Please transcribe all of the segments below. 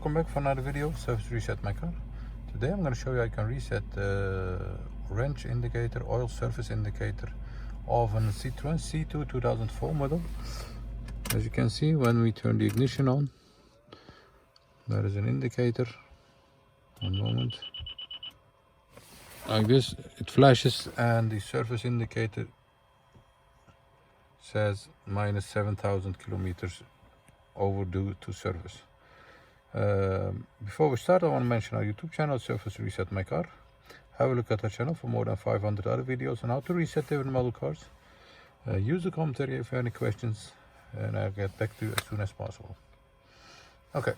welcome back for another video, service reset my car. Today I'm going to show you how you can reset the wrench indicator, oil surface indicator of a Citroen C2 2004 model. As you can see, when we turn the ignition on, there is an indicator. One moment. Like this, it flashes and the surface indicator says minus 7,000 kilometers overdue to service. Before we start, I want to mention our YouTube channel, Service Reset My Car. Have a look at our channel for more than 500 other videos on how to reset different model cars. Use the commentary if you have any questions, and I'll get back to you as soon as possible. Okay,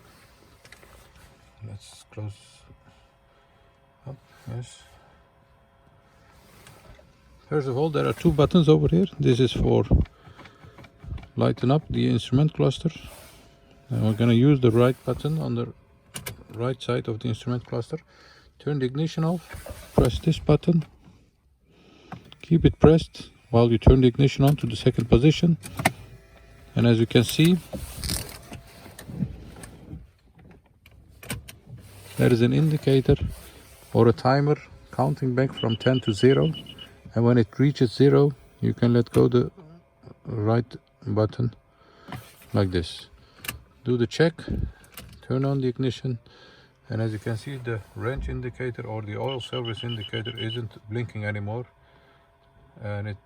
let's close up. Yes. First of all, there are two buttons over here. This is for lighten up the instrument cluster. And we're going to use the right button on the right side of the instrument cluster. Turn the ignition off, press this button, keep it pressed while you turn the ignition on to the second position. And as you can see, there is an indicator or a timer counting back from 10 to 0. And when it reaches 0, you can let go the right button like this. Do the check, turn on the ignition, and as you can see, the wrench indicator or the oil service indicator isn't blinking anymore, and it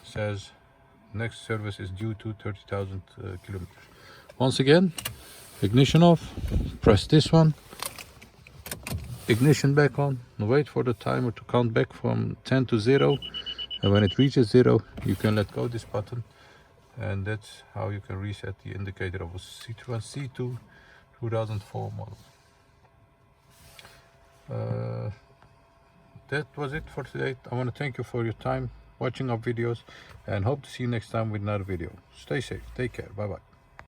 says next service is due to 30,000 kilometers. Once again, ignition off, press this one, ignition back on, wait for the timer to count back from 10 to 0, and when it reaches 0, you can let go this button. And that's how you can reset the indicator of a Citroen C2 2004 model. That was it for today. I want to thank you for your time watching our videos and hope to see you next time with another video. Stay safe, take care, bye bye.